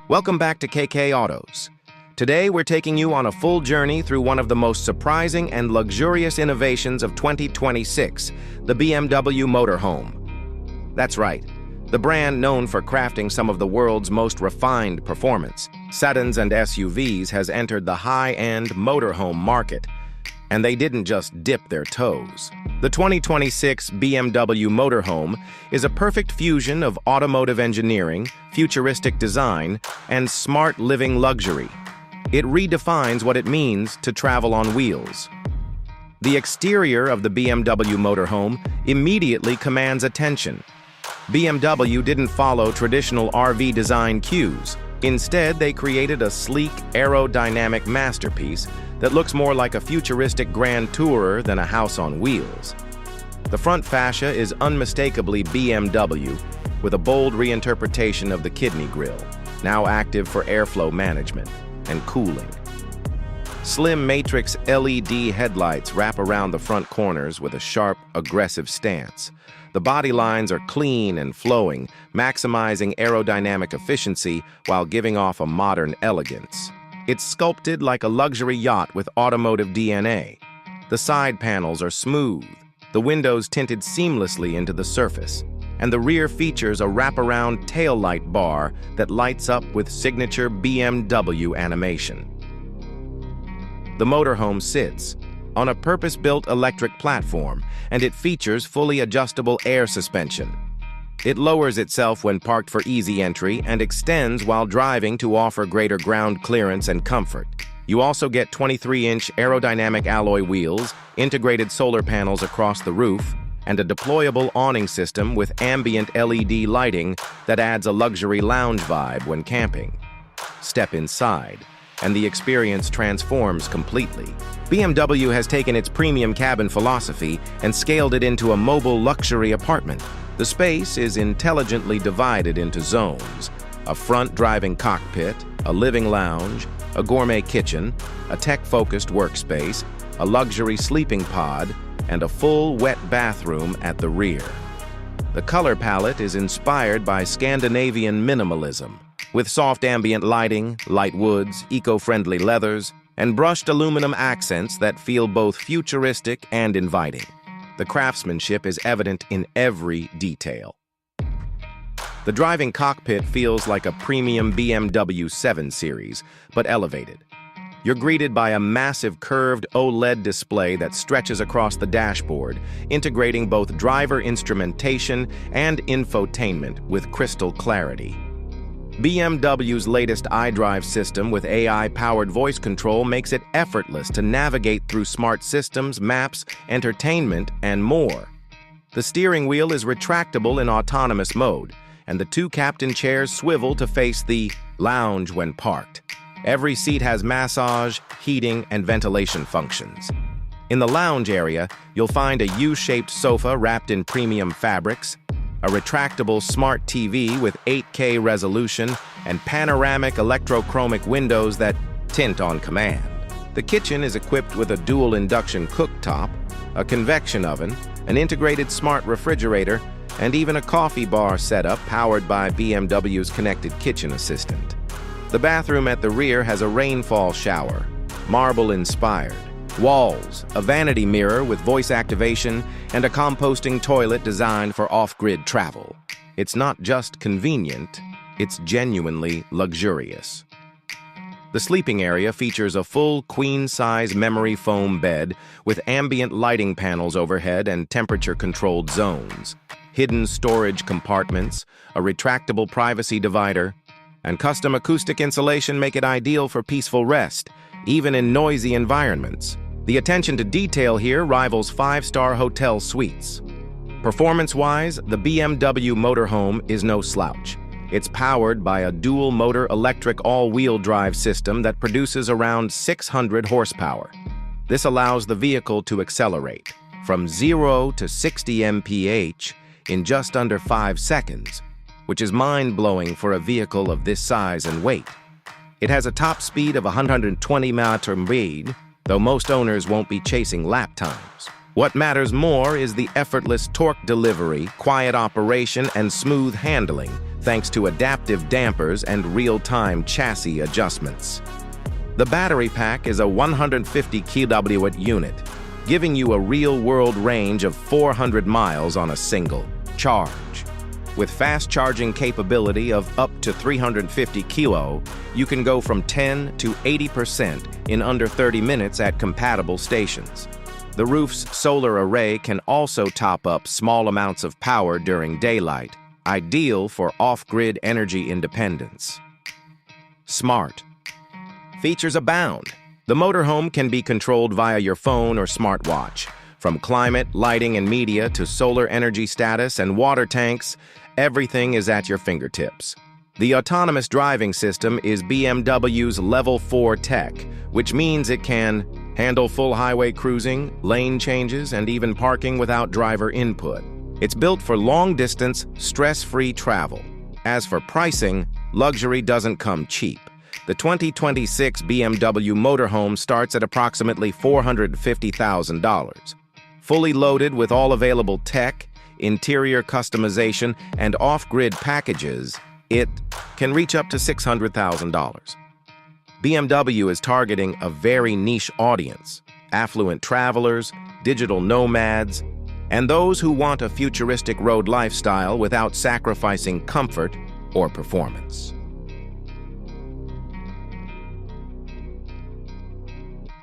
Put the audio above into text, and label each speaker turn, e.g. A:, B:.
A: Welcome back to KK Autos. Today we're taking you on a full journey through one of the most surprising and luxurious innovations of 2026, the BMW Motorhome. That's right, the brand known for crafting some of the world's most refined performance, sedans and SUVs has entered the high-end motorhome market, and they didn't just dip their toes. The 2026 BMW Motorhome is a perfect fusion of automotive engineering, futuristic design, and smart living luxury. It redefines what it means to travel on wheels. The exterior of the BMW Motorhome immediately commands attention. BMW didn't follow traditional RV design cues. Instead, they created a sleek, aerodynamic masterpiece that looks more like a futuristic grand tourer than a house on wheels. The front fascia is unmistakably BMW, with a bold reinterpretation of the kidney grille, now active for airflow management and cooling. Slim matrix LED headlights wrap around the front corners with a sharp, aggressive stance. The body lines are clean and flowing, maximizing aerodynamic efficiency while giving off a modern elegance. It's sculpted like a luxury yacht with automotive DNA. The side panels are smooth, the windows tinted seamlessly into the surface, and the rear features a wraparound taillight bar that lights up with signature BMW animation. The motorhome sits on a purpose-built electric platform, and it features fully adjustable air suspension. It lowers itself when parked for easy entry and extends while driving to offer greater ground clearance and comfort. You also get 23-inch aerodynamic alloy wheels, integrated solar panels across the roof, and a deployable awning system with ambient LED lighting that adds a luxury lounge vibe when camping. Step inside, and the experience transforms completely. BMW has taken its premium cabin philosophy and scaled it into a mobile luxury apartment. The space is intelligently divided into zones: a front driving cockpit, a living lounge, a gourmet kitchen, a tech-focused workspace, a luxury sleeping pod, and a full wet bathroom at the rear. The color palette is inspired by Scandinavian minimalism, with soft ambient lighting, light woods, eco-friendly leathers, and brushed aluminum accents that feel both futuristic and inviting. The craftsmanship is evident in every detail. The driving cockpit feels like a premium BMW 7 Series, but elevated. You're greeted by a massive curved OLED display that stretches across the dashboard, integrating both driver instrumentation and infotainment with crystal clarity. BMW's latest iDrive system with AI-powered voice control makes it effortless to navigate through smart systems, maps, entertainment, and more. The steering wheel is retractable in autonomous mode, and the two captain chairs swivel to face the lounge when parked. Every seat has massage, heating, and ventilation functions. In the lounge area, you'll find a U-shaped sofa wrapped in premium fabrics, a retractable smart TV with 8K resolution, and panoramic electrochromic windows that tint on command. The kitchen is equipped with a dual induction cooktop, a convection oven, an integrated smart refrigerator, and even a coffee bar setup powered by BMW's connected kitchen assistant. The bathroom at the rear has a rainfall shower, marble-inspired, walls, a vanity mirror with voice activation, and a composting toilet designed for off-grid travel. It's not just convenient, it's genuinely luxurious. The sleeping area features a full queen-size memory foam bed with ambient lighting panels overhead and temperature-controlled zones, hidden storage compartments, a retractable privacy divider, and custom acoustic insulation make it ideal for peaceful rest, even in noisy environments. The attention to detail here rivals five-star hotel suites. Performance-wise, the BMW Motorhome is no slouch. It's powered by a dual-motor electric all-wheel drive system that produces around 600 horsepower. This allows the vehicle to accelerate from 0 to 60 mph in just under 5 seconds, which is mind-blowing for a vehicle of this size and weight. It has a top speed of 120 mph, though most owners won't be chasing lap times. What matters more is the effortless torque delivery, quiet operation, and smooth handling, thanks to adaptive dampers and real-time chassis adjustments. The battery pack is a 150 kW unit, giving you a real-world range of 400 miles on a single charge. With fast charging capability of up to 350 kilo, you can go from 10 to 80% in under 30 minutes at compatible stations. The roof's solar array can also top up small amounts of power during daylight, ideal for off-grid energy independence. Smart. Features abound. The motorhome can be controlled via your phone or smartwatch. From climate, lighting, and media to solar energy status and water tanks, everything is at your fingertips. The autonomous driving system is BMW's Level 4 tech, which means it can handle full highway cruising, lane changes, and even parking without driver input. It's built for long-distance, stress-free travel. As for pricing, luxury doesn't come cheap. The 2026 BMW Motorhome starts at approximately $450,000. Fully loaded with all available tech, interior customization, and off-grid packages, it can reach up to $600,000. BMW is targeting a very niche audience: affluent travelers, digital nomads, and those who want a futuristic road lifestyle without sacrificing comfort or performance.